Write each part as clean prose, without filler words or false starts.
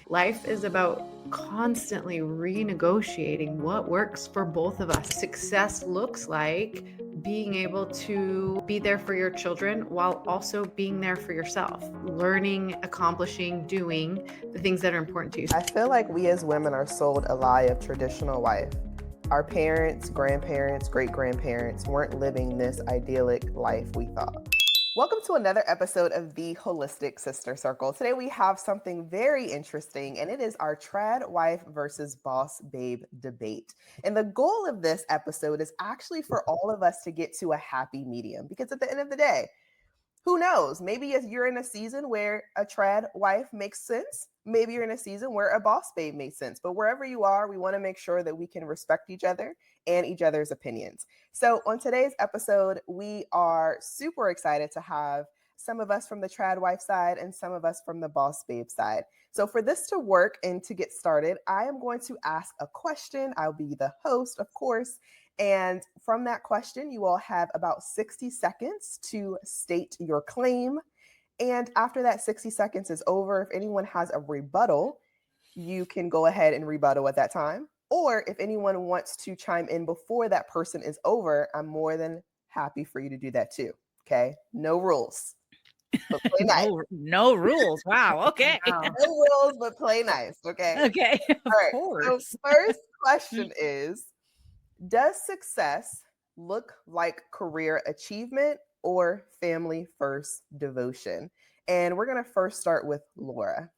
Life is about constantly renegotiating what works for both of us. Success looks like being able to be there for your children while also being there for yourself, learning, accomplishing, doing the things that are important to you. I feel like we as women are sold a lie of traditional wife. Our parents, grandparents, great-grandparents weren't living this idyllic life we thought. Welcome to another episode of the Holistic Sister Circle. Today we have something very interesting, and it is our trad wife versus boss babe debate. And the goal of this episode is actually for all of us to get to a happy medium, because at the end of the day, who knows? Maybe if you're in a season where a trad wife makes sense, maybe you're in a season where a boss babe makes sense. But wherever you are, we want to make sure that we can respect each other and each other's opinions. So on today's episode, we are super excited to have some of us from the trad wife side and some of us from the boss babe side. So for this to work and to get started, I am going to ask a question. I'll be the host, of course. And from that question, you all have about 60 seconds to state your claim. And after that 60 seconds is over, if anyone has a rebuttal, you can go ahead and rebuttal at that time. Or if anyone wants to chime in before that person is over, I'm more than happy for you to do that too. Okay? No rules. But play nice. No rules. Wow. Okay. Wow. No rules, but play nice. Okay? Okay. Of All right. course. So first question is, does success look like career achievement or family first devotion? And we're going to first start with Laura.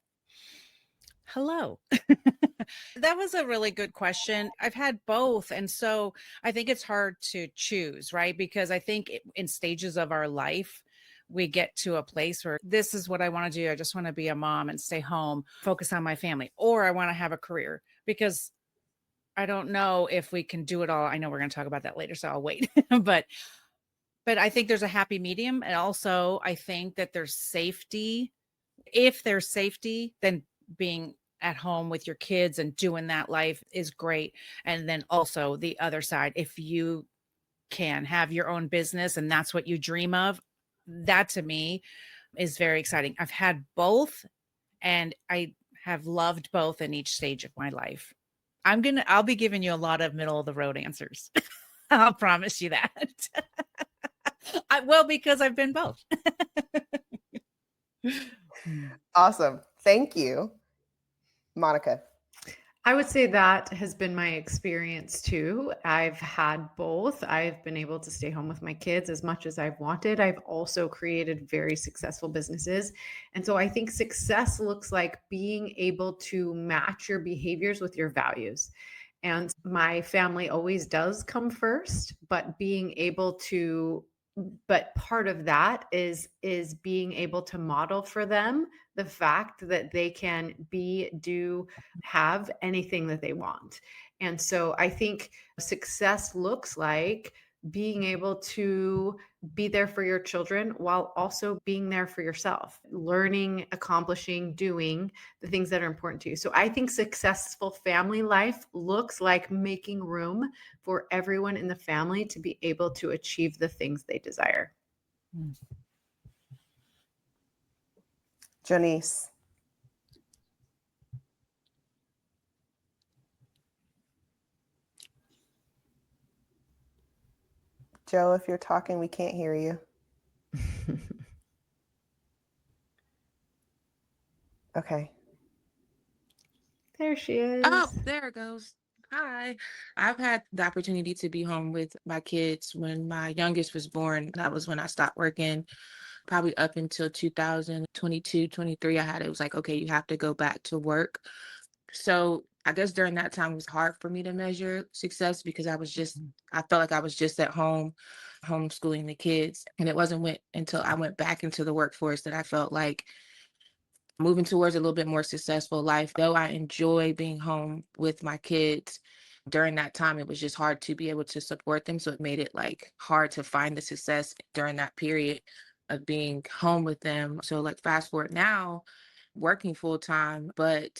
Hello. That was a really good question. I've had both. And so I think it's hard to choose, right? Because I think in stages of our life, we get to a place where this is what I want to do. I just want to be a mom and stay home, focus on my family, or I want to have a career, because I don't know if we can do it all. I know we're going to talk about that later, so I'll wait. but I think there's a happy medium. And also I think that there's safety. If there's safety, then being at home with your kids and doing that life is great. And then also the other side, if you can have your own business and that's what you dream of, that to me is very exciting. I've had both and I have loved both in each stage of my life. I'll be giving you a lot of middle of the road answers. I'll promise you that. Because I've been both. Awesome. Thank you. Monica. I would say that has been my experience too. I've had both. I've been able to stay home with my kids as much as I've wanted. I've also created very successful businesses. And so I think success looks like being able to match your behaviors with your values. And my family always does come first, but part of that is being able to model for them the fact that they can have anything that they want. And so I think success looks like being able to be there for your children while also being there for yourself, learning, accomplishing, doing the things that are important to you. So I think successful family life looks like making room for everyone in the family to be able to achieve the things they desire. Joaneace. Joe, if you're talking, we can't hear you. Okay. There she is. Oh, there it goes. Hi. I've had the opportunity to be home with my kids when my youngest was born. That was when I stopped working, probably up until 2022, 23. It was like, okay, you have to go back to work. So I guess during that time it was hard for me to measure success because I felt like I was just at home, homeschooling the kids. And it wasn't until I went back into the workforce that I felt like moving towards a little bit more successful life. Though I enjoy being home with my kids, during that time, it was just hard to be able to support them. So it made it like hard to find the success during that period of being home with them. So like fast forward now, working full time, but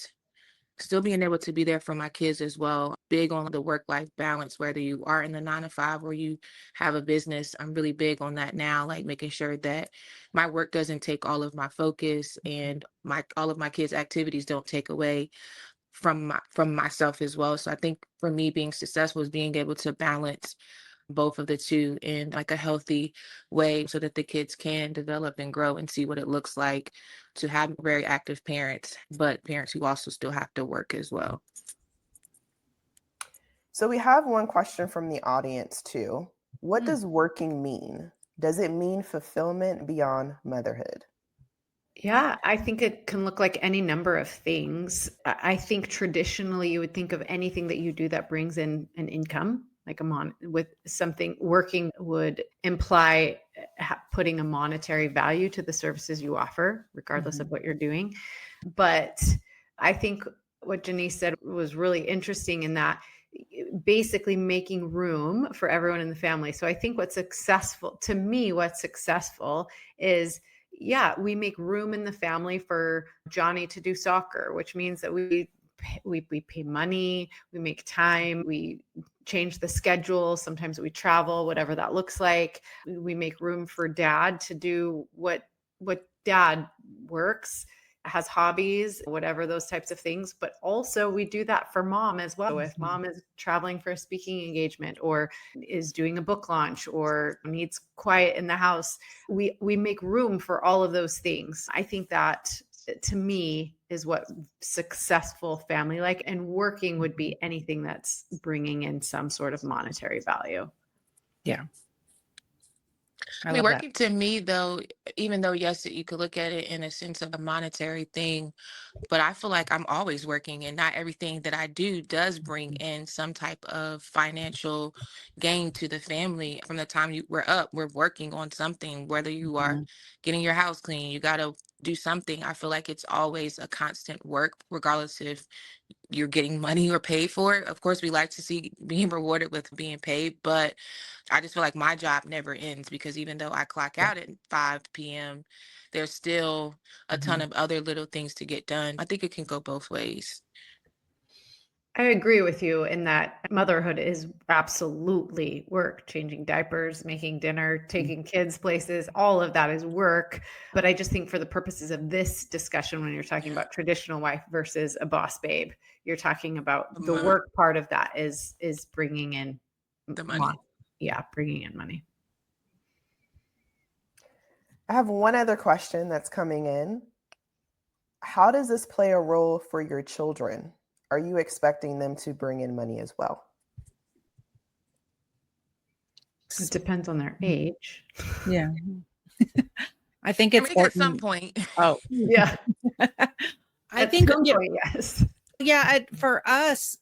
still being able to be there for my kids as well. Big on the work-life balance, whether you are in the 9 to 5 or you have a business. I'm really big on that now, like making sure that my work doesn't take all of my focus and my all of my kids' activities don't take away from myself as well. So I think for me being successful is being able to balance both of the two in like a healthy way so that the kids can develop and grow and see what it looks like to have very active parents, but parents who also still have to work as well. So we have one question from the audience too. What Mm. does working mean? Does it mean fulfillment beyond motherhood? Yeah, I think it can look like any number of things. I think traditionally you would think of anything that you do that brings in an income, like with something working would imply putting a monetary value to the services you offer, regardless of what you're doing. But I think what Joaneace said was really interesting in that basically making room for everyone in the family. So I think what's successful is, yeah, we make room in the family for Johnny to do soccer, which means that we pay money, we make time, we change the schedule. Sometimes we travel, whatever that looks like. We make room for dad to do what dad works, has hobbies, whatever those types of things. But also we do that for mom as well. If mom is traveling for a speaking engagement or is doing a book launch or needs quiet in the house, we make room for all of those things. I think that to me is what successful family like, and working would be anything that's bringing in some sort of monetary value. Yeah. I mean, working to me though, even though yes, you could look at it in a sense of a monetary thing, but I feel like I'm always working and not everything that I do does bring in some type of financial gain to the family. From the time we're up, we're working on something, whether you are getting your house clean, you got to do something. I feel like it's always a constant work, regardless if you're getting money or paid for it. Of course, we like to see being rewarded with being paid, but I just feel like my job never ends because even though I clock out at 5 p.m., there's still a ton of other little things to get done. I think it can go both ways. I agree with you in that motherhood is absolutely work, changing diapers, making dinner, taking kids places, all of that is work. But I just think for the purposes of this discussion, when you're talking about traditional wife versus a boss babe, you're talking about the work part of that is bringing in the money. Yeah, bringing in money. I have one other question that's coming in. How does this play a role for your children? Are you expecting them to bring in money as well? It depends on their age. Yeah. I think it's at some point. Oh, yeah. I think some point, yes. Yeah, for us,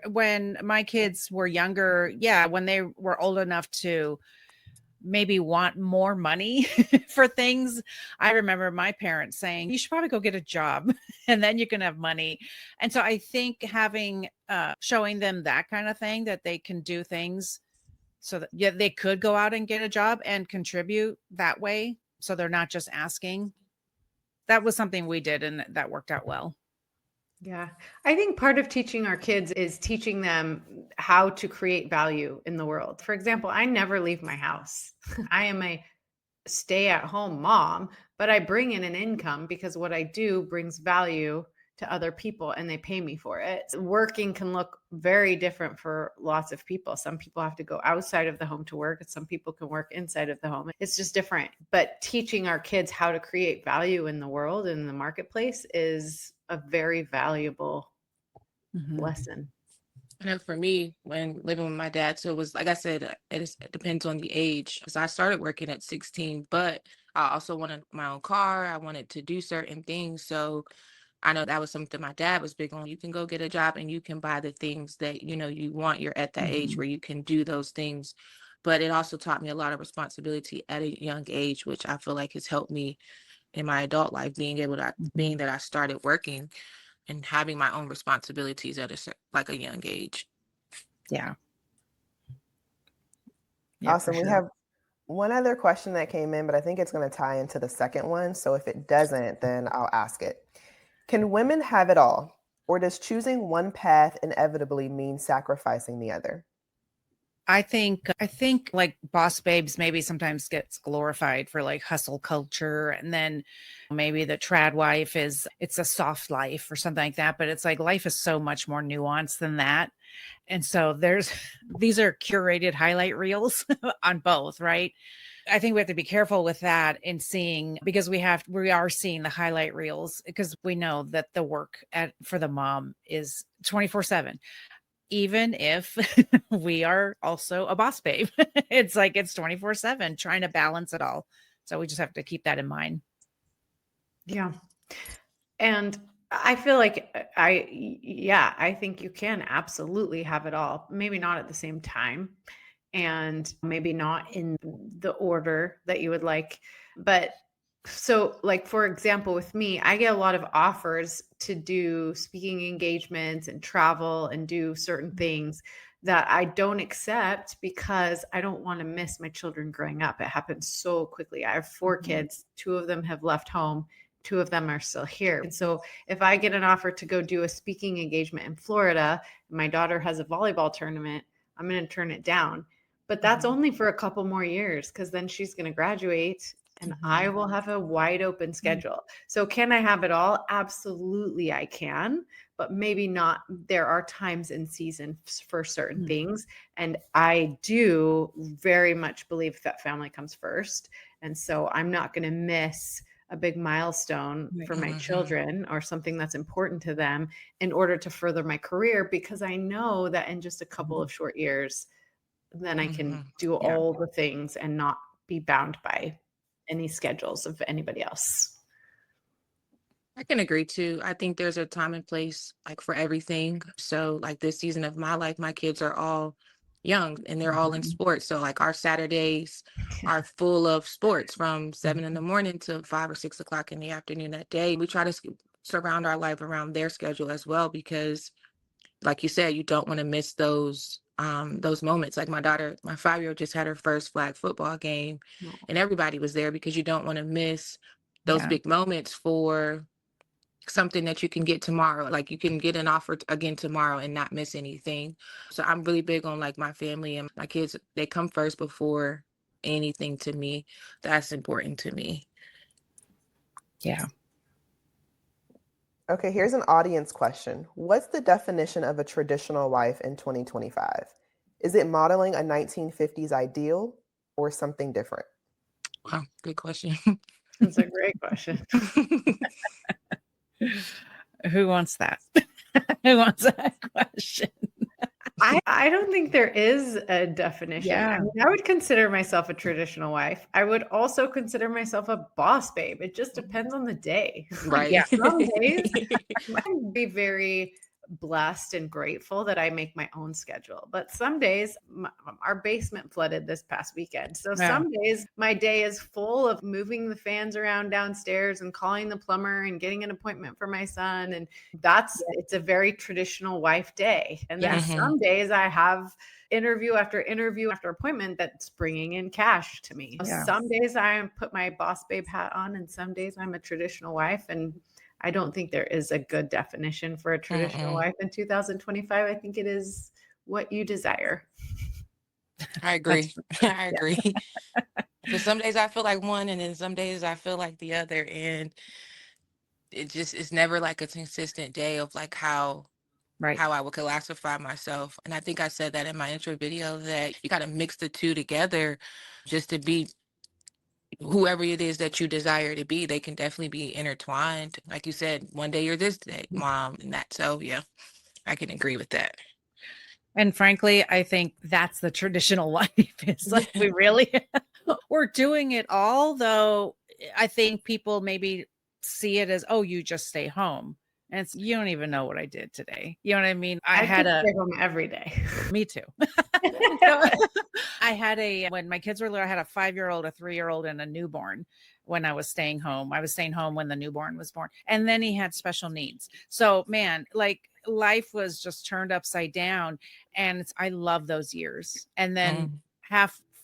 when my kids were younger, when they were old enough to maybe want more money for things, I remember my parents saying, you should probably go get a job and then you can have money. And so I think having showing them that kind of thing, that they can do things so that they could go out and get a job and contribute that way, so they're not just asking. That was something we did, and that worked out well. Yeah. I think part of teaching our kids is teaching them how to create value in the world. For example, I never leave my house. I am a stay-at-home mom, but I bring in an income because what I do brings value to other people and they pay me for it. Working can look very different for lots of people. Some people have to go outside of the home to work, and some people can work inside of the home. It's just different. But teaching our kids how to create value in the world and in the marketplace is a very valuable lesson. I know for me, when living with my dad, so it was, like I said, it depends on the age. Because I started working at 16, but I also wanted my own car. I wanted to do certain things. So I know that was something my dad was big on. You can go get a job and you can buy the things that, you want. You're at that age where you can do those things. But it also taught me a lot of responsibility at a young age, which I feel like has helped me in my adult life, being that I started working and having my own responsibilities at a young age. Yeah. Awesome. We have one other question that came in, but I think it's going to tie into the second one. So if it doesn't, then I'll ask it. Can women have it all? Or does choosing one path inevitably mean sacrificing the other? I think like boss babes maybe sometimes gets glorified for like hustle culture, and then maybe the trad wife is it's a soft life or something like that, but it's like life is so much more nuanced than that. And so there's these are curated highlight reels on both, right? I think we have to be careful with that in seeing, because we are seeing the highlight reels because we know that the work for the mom is 24/7, even if we are also a boss babe. It's like it's 24/7 trying to balance it all. So we just have to keep that in mind. Yeah. And I feel like yeah, I think you can absolutely have it all. Maybe not at the same time, and maybe not in the order that you would like. But so, like, for example, with me, I get a lot of offers to do speaking engagements and travel and do certain things that I don't accept because I don't want to miss my children growing up. It happens so quickly. I have 4 kids, 2 of them have left home, 2 of them are still here. And so if I get an offer to go do a speaking engagement in Florida, and my daughter has a volleyball tournament, I'm going to turn it down. But that's only for a couple more years, because then she's going to graduate and I will have a wide open schedule. So can I have it all? Absolutely, I can, but maybe not. There are times in season for certain things. And I do very much believe that family comes first. And so I'm not going to miss a big milestone for my children or something that's important to them in order to further my career, because I know that in just a couple of short years, then I can do Yeah. all the things and not be bound by any schedules of anybody else. I can agree too. I think there's a time and place like for everything. So like this season of my life, my kids are all young and they're all in sports. So like our Saturdays are full of sports from 7 in the morning to 5 or 6 o'clock in the afternoon that day. We try to surround our life around their schedule as well, because like you said, you don't want to miss those moments. Like my daughter, my 5-year-old just had her first flag football game and everybody was there, because you don't want to miss those Yeah. big moments for something that you can get tomorrow. Like you can get an offer again tomorrow and not miss anything. So I'm really big on like my family and my kids. They come first before anything to me. That's important to me. Yeah. Okay, here's an audience question. What's the definition of a traditional wife in 2025? Is it modeling a 1950s ideal or something different? Wow, good question. That's a great question. Who wants that? Who wants that question? I don't think there is a definition. I Yeah. mean, I would consider myself a traditional wife. I would also consider myself a boss babe. It just depends on the day. Like Yeah. Right. some days I'm be very blessed and grateful that I make my own schedule. But some days our basement flooded this past weekend. So Yeah. some days my day is full of moving the fans around downstairs and calling the plumber and getting an appointment for my son. And it's a very traditional wife day. And then Yeah. some days I have interview after appointment that's bringing in cash to me. Yeah. Some days I put my boss babe hat on, and some days I'm a traditional wife. And I don't think there is a good definition for a traditional wife in 2025. I think it is what you desire. I agree. I agree. Because some days I feel like one, and then some days I feel like the other. And it's never like a consistent day of like Right. how I would classify myself. And I think I said that in my intro video, that you got to mix the two together just to be whoever it is that you desire to be. They can definitely be intertwined. Like you said, one day you're this day, mom, and that. So yeah, I can agree with that. And frankly, I think that's the traditional life. It's like we really we're doing it all, though I think people maybe see it as, oh, you just stay home. And it's you don't even know what I did today. You know what I mean? I I had could a stay home every day. me too. So, I had when my kids were little, I had a 5-year-old, a 3-year-old, and a newborn when I was staying home. I was staying home when the newborn was born. And then he had special needs. So man, like life was just turned upside down. And I love those years. And then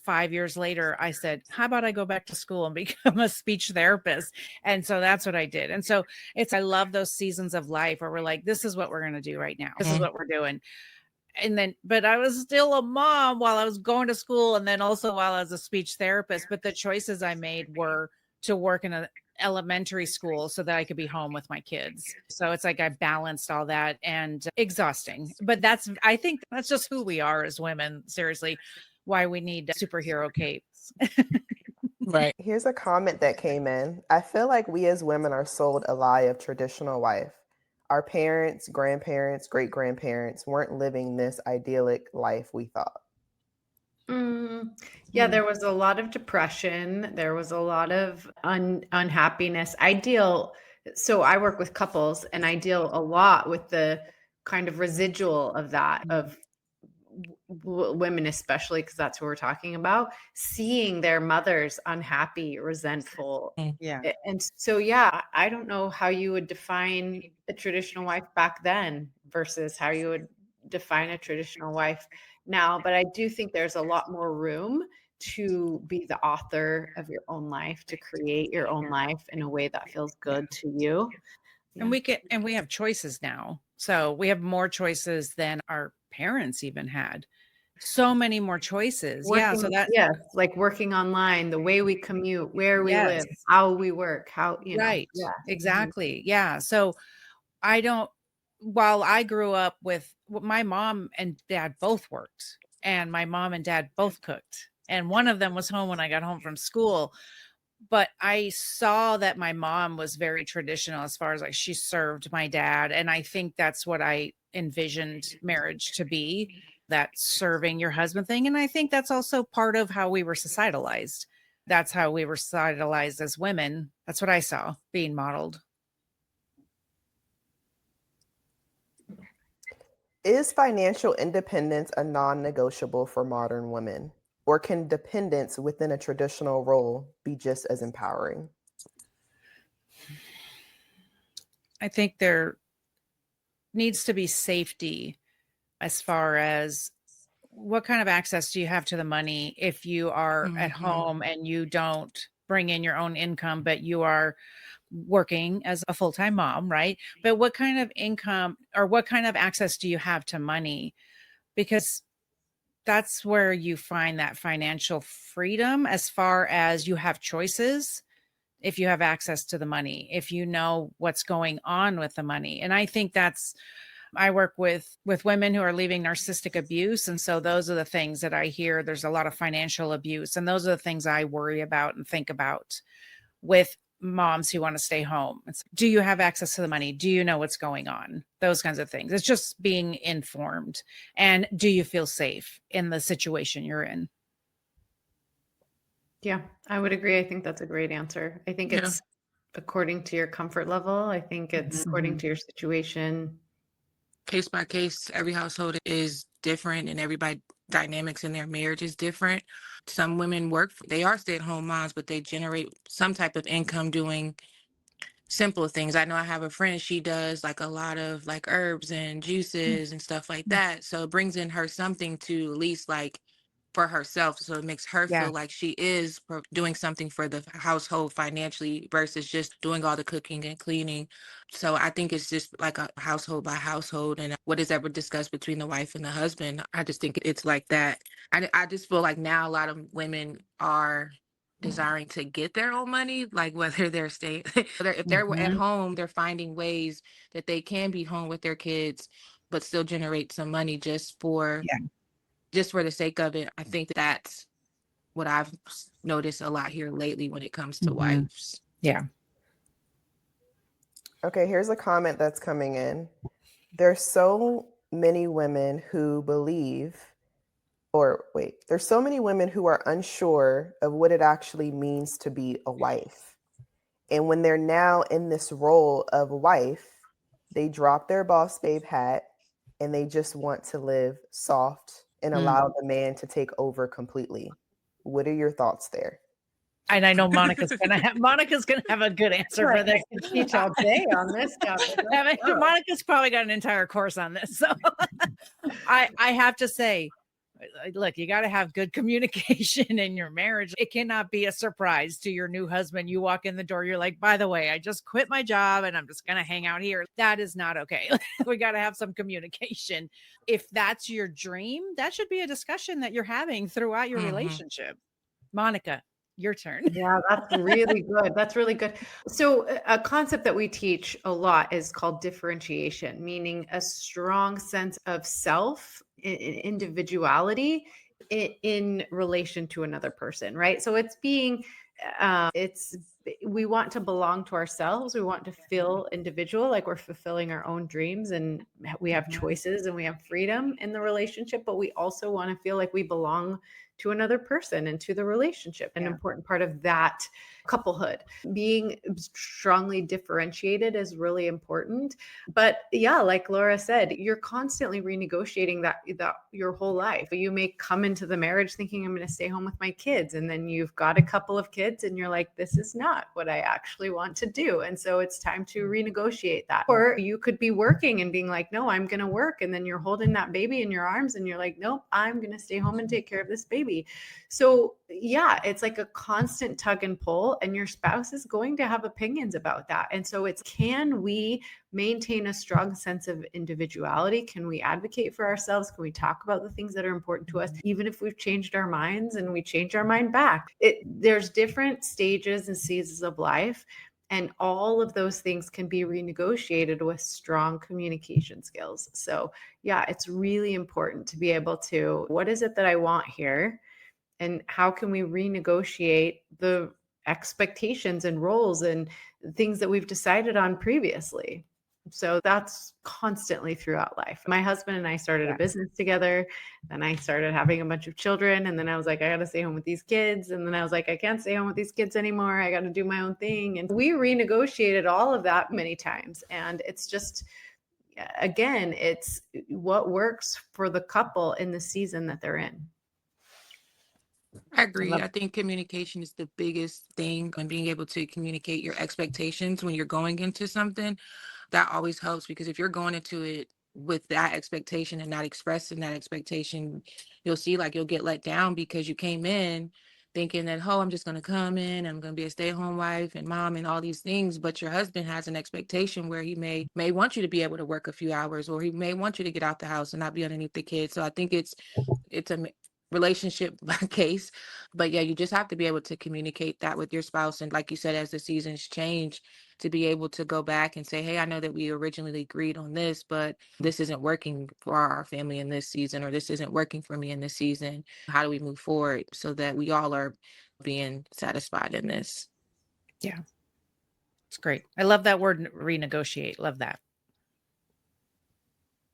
5 years later, I said, how about I go back to school and become a speech therapist? And so that's what I did. And so I love those seasons of life where we're like, this is what we're going to do right now. This is what we're doing. And then, but I was still a mom while I was going to school. And then also while I was a speech therapist, but the choices I made were to work in an elementary school so that I could be home with my kids. So it's like I balanced all that, and exhausting. But I think that's just who we are as women. Seriously, why we need superhero capes. Right. Here's a comment that came in. I feel like we as women are sold a lie of traditional wife. Our parents, grandparents, great grandparents weren't living this idyllic life we thought. Yeah, there was a lot of depression. There was a lot of unhappiness. So I work with couples, and I deal a lot with the kind of residual of that, of women, especially because that's what we're talking about, seeing their mothers unhappy, resentful. Yeah. And so, yeah, I don't know how you would define a traditional wife back then versus how you would define a traditional wife now. But I do think there's a lot more room to be the author of your own life, to create your own life in a way that feels good to you. And we have choices now. So we have more choices than our parents even had. So many more choices. Yeah. So Yes, like working online, the way we commute, where we live, yes. how we work, how, Right. yeah. Exactly. Yeah. So while I grew up with my mom and dad both worked, and my mom and dad both cooked, and one of them was home when I got home from school. But I saw that my mom was very traditional as far as like she served my dad. And I think that's what I envisioned marriage to be, that serving your husband thing. And I think that's also part of how we were societalized. That's how we were societalized as women. That's what I saw being modeled. Is financial independence a non-negotiable for modern women? Or can dependence within a traditional role be just as empowering? I think there needs to be safety as far as what kind of access do you have to the money if you are at home and you don't bring in your own income, but you are working as a full-time mom, right? But what kind of income or what kind of access do you have to money? Because that's where you find that financial freedom, as far as you have choices. If you have access to the money, if you know what's going on with the money. And I think I work with women who are leaving narcissistic abuse. And so those are the things that I hear. There's a lot of financial abuse. And those are the things I worry about and think about with moms who want to stay home. Do you have access to the money? Do you know what's going on? Those kinds of things. It's just being informed. And do you feel safe in the situation you're in? Yeah, I would agree. I think that's a great answer. I think it's according to your comfort level. I think it's according to your situation. Case by case, every household is different, and everybody dynamics in their marriage is different. Some women they are stay-at-home moms, but they generate some type of income doing simple things. I know I have a friend, she does like a lot of like herbs and juices and stuff like that. So it brings in her something to at least like for herself. So it makes her Yeah. feel like she is doing something for the household financially versus just doing all the cooking and cleaning. So I think it's just like a household by household, and what is ever discussed between the wife and the husband. I just think it's like that. I just feel like now a lot of women are desiring to get their own money, like whether they're staying, if they're at home, they're finding ways that they can be home with their kids, but still generate some money just for the sake of it. I think that's what I've noticed a lot here lately when it comes to wives. Yeah. Okay, here's a comment that's coming in. There's so many women who there's so many women who are unsure of what it actually means to be a wife. And when they're now in this role of wife, they drop their boss babe hat and they just want to live soft and allow the man to take over completely. What are your thoughts there? And I know Monica's gonna have a good answer for this. I could teach all day on this topic. Monica's probably got an entire course on this. So I have to say, Look, you got to have good communication in your marriage. It cannot be a surprise to your new husband. You walk in the door, you're like, by the way, I just quit my job and I'm just going to hang out here. That is not okay. We got to have some communication. If that's your dream, that should be a discussion that you're having throughout your relationship. Monica, your turn. Yeah, that's really good. That's really good. So, a concept that we teach a lot is called differentiation, meaning a strong sense of self, individuality in relation to another person, right? So, it's we want to belong to ourselves. We want to feel individual, like we're fulfilling our own dreams and we have choices and we have freedom in the relationship, but we also want to feel like we belong to another person and to the relationship. An important part of that couplehood. Being strongly differentiated is really important. But yeah, like Laura said, you're constantly renegotiating that your whole life. You may come into the marriage thinking I'm going to stay home with my kids, and then you've got a couple of kids and you're like, this is not what I actually want to do. And so it's time to renegotiate that. Or you could be working and being like, no, I'm going to work. And then you're holding that baby in your arms and you're like, nope, I'm going to stay home and take care of this baby. So yeah, it's like a constant tug and pull, and your spouse is going to have opinions about that. And so can we maintain a strong sense of individuality? Can we advocate for ourselves? Can we talk about the things that are important to us, even if we've changed our minds and we change our mind back? There's different stages and seasons of life, and all of those things can be renegotiated with strong communication skills. So yeah, it's really important to be able to, what is it that I want here? And how can we renegotiate the expectations and roles and things that we've decided on previously? So that's constantly throughout life. My husband and I started a business together. Then I started having a bunch of children. And then I was like, I got to stay home with these kids. And then I was like, I can't stay home with these kids anymore. I got to do my own thing. And we renegotiated all of that many times. And it's just, again, it's what works for the couple in the season that they're in. I agree. I think communication is the biggest thing, and being able to communicate your expectations when you're going into something, that always helps, because if you're going into it with that expectation and not expressing that expectation, you'll see like you'll get let down because you came in thinking that, oh, I'm just going to come in, I'm going to be a stay-at-home wife and mom and all these things, but your husband has an expectation where he may want you to be able to work a few hours, or he may want you to get out the house and not be underneath the kids. So I think it's a relationship case, but yeah, you just have to be able to communicate that with your spouse. And like you said, as the seasons change, to be able to go back and say, hey, I know that we originally agreed on this, but this isn't working for our family in this season, or this isn't working for me in this season. How do we move forward so that we all are being satisfied in this? Yeah, it's great. I love that word, renegotiate. Love that.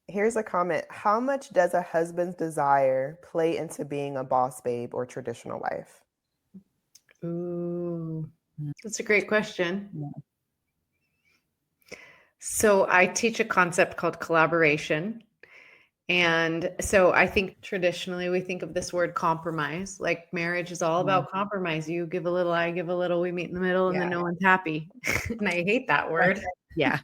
Here's a comment. How much does a husband's desire play into being a boss babe or traditional wife? Ooh, that's a great question. So I teach a concept called collaboration. And so I think traditionally we think of this word compromise, like marriage is all about compromise. You give a little, I give a little, we meet in the middle, and then no one's happy. And I hate that word. Yeah.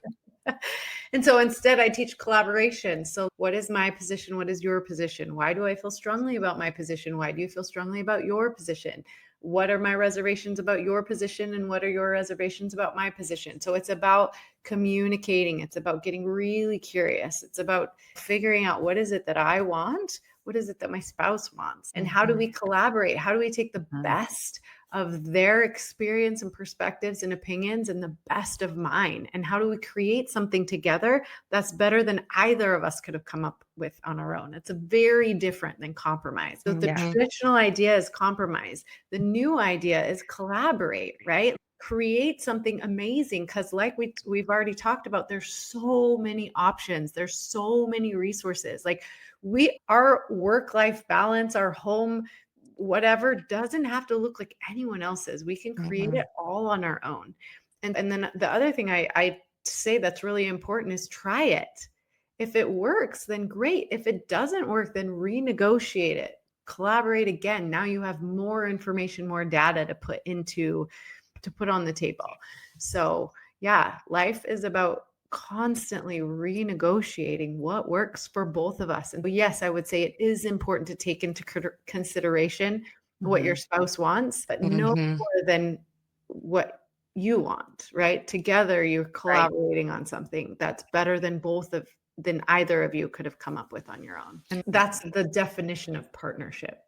And so instead I teach collaboration. So what is my position? What is your position? Why do I feel strongly about my position? Why do you feel strongly about your position? What are my reservations about your position, and what are your reservations about my position? So it's about communicating. It's about getting really curious. It's about figuring out, what is it that I want? What is it that my spouse wants? And how do we collaborate? How do we take the best of their experience and perspectives and opinions and the best of mine? And how do we create something together that's better than either of us could have come up with on our own? It's a very different than compromise. So the traditional idea is compromise. The new idea is collaborate, right? Create something amazing, because like we've already talked about, there's so many options, there's so many resources. Like our work-life balance, our home, whatever, doesn't have to look like anyone else's. We can create it all on our own. And then the other thing I say that's really important is try it. If it works, then great. If it doesn't work, then renegotiate it. Collaborate again. Now you have more information, more data to put on the table. So yeah, life is about constantly renegotiating what works for both of us. And yes, I would say it is important to take into consideration what your spouse wants, but no Mm-hmm. more than what you want, right? Together, you're Right. collaborating on something that's better than either of you could have come up with on your own. And that's the definition of partnership.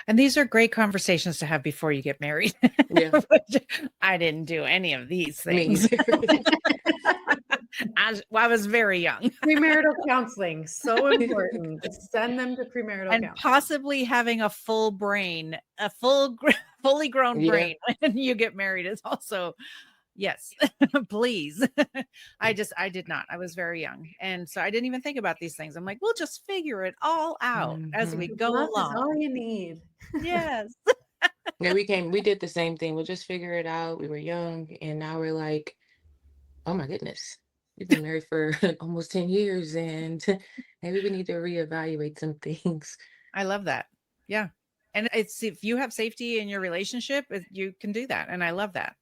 And these are great conversations to have before you get married. Yeah. Which I didn't do any of these Me things. either. I was very young. Premarital counseling, so important. Send them to premarital And counseling. possibly having a full brain, fully grown Yeah. brain when you get married is also, yes, please. I did not. I was very young. And so I didn't even think about these things. I'm like, we'll just figure it all out as we go Love is along. all you need. Yes. Yeah, we did the same thing. We'll just figure it out. We were young, and now we're like, oh my goodness, we've been married for almost 10 years, and maybe we need to reevaluate some things. I love that. Yeah. And it's, if you have safety in your relationship, you can do that. And I love that.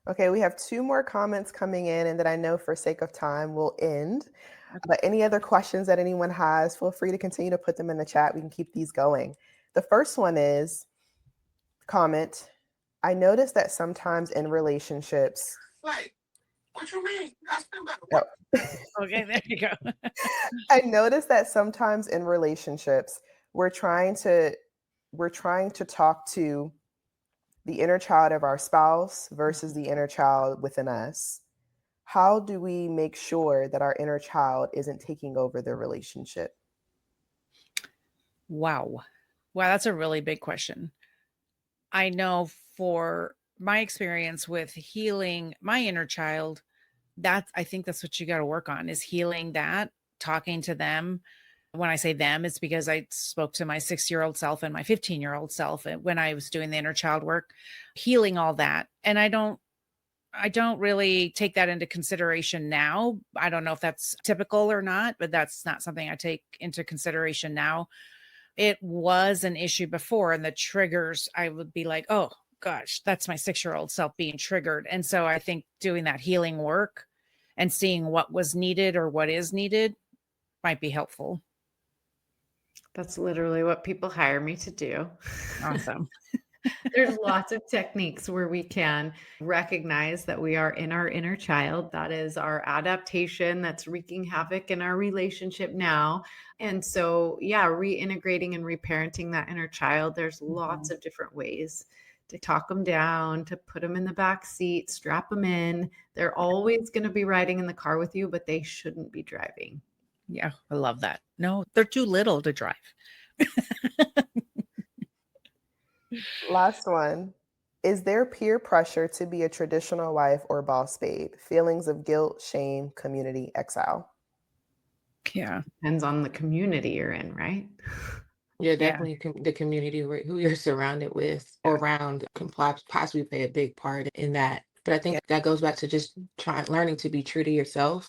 Okay, we have 2 more comments coming in, and then I know for sake of time we'll end. But any other questions that anyone has, feel free to continue to put them in the chat. We can keep these going. The first one is comment. I noticed that sometimes in relationships. Like, what you mean? I still got Oh. Okay, there you go. I noticed that sometimes in relationships, we're trying to talk to the inner child of our spouse versus the inner child within us. How do we make sure that our inner child isn't taking over the relationship? Wow. Wow, that's a really big question. I know for my experience with healing my inner child, I think that's what you got to work on, is healing that, talking to them. When I say them, it's because I spoke to my 6-year-old self and my 15-year-old self when I was doing the inner child work, healing all that. And I don't really take that into consideration now. I don't know if that's typical or not, but that's not something I take into consideration now. It was an issue before, and the triggers, I would be like, oh gosh, that's my 6-year-old self being triggered. And so I think doing that healing work and seeing what was needed or what is needed might be helpful. That's literally what people hire me to do. Awesome. There's lots of techniques where we can recognize that we are in our inner child. That is our adaptation that's wreaking havoc in our relationship now. And so, yeah, reintegrating and reparenting that inner child, there's lots of different ways to talk them down, to put them in the back seat, strap them in. They're always going to be riding in the car with you, but they shouldn't be driving. Yeah, I love that. No, they're too little to drive. Last one. Is there peer pressure to be a traditional wife or boss babe? Feelings of guilt, shame, community, exile. Yeah. Depends on the community you're in, right? Yeah, definitely the community who you're surrounded with or around can possibly play a big part in that. But I think that goes back to just learning to be true to yourself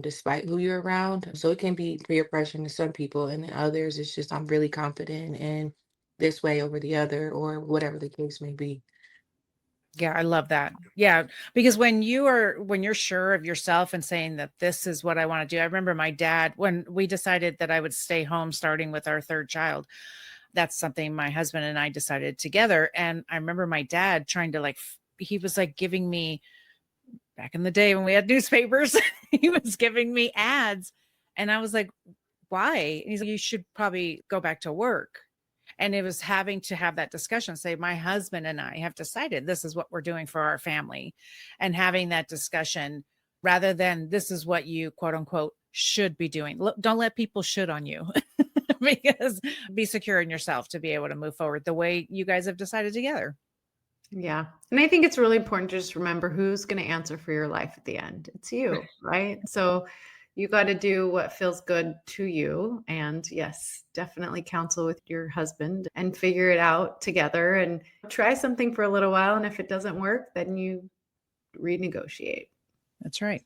despite who you're around. So it can be peer pressure to some people, and then others it's just I'm really confident in this way over the other, or whatever the case may be. Yeah, I love that. Yeah, because when you're sure of yourself and saying that this is what I want to do. I remember my dad, when we decided that I would stay home starting with our 3rd child. That's something my husband and I decided together. And I remember my dad trying to he was like giving me, back in the day when we had newspapers, he was giving me ads. And I was like, why? And he's like, you should probably go back to work. And it was having to have that discussion, say, my husband and I have decided this is what we're doing for our family, and having that discussion rather than this is what you quote unquote should be doing. Look, don't let people should on you because be secure in yourself to be able to move forward the way you guys have decided together. Yeah. And I think it's really important to just remember who's going to answer for your life at the end. It's you, right? So you got to do what feels good to you. And yes, definitely counsel with your husband and figure it out together and try something for a little while. And if it doesn't work, then you renegotiate. That's right.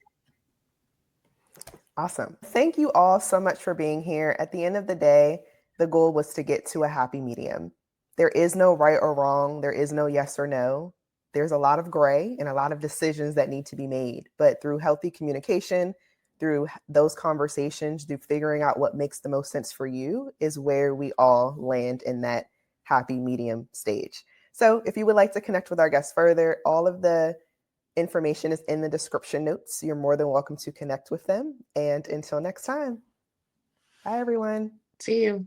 Awesome. Thank you all so much for being here. At the end of the day, the goal was to get to a happy medium. There is no right or wrong. There is no yes or no. there's a lot of gray and a lot of decisions that need to be made. But through healthy communication, through those conversations, through figuring out what makes the most sense for you is where we all land in that happy medium stage. So if you would like to connect with our guests further, all of the information is in the description notes. You're more than welcome to connect with them. And until next time, bye everyone. See you.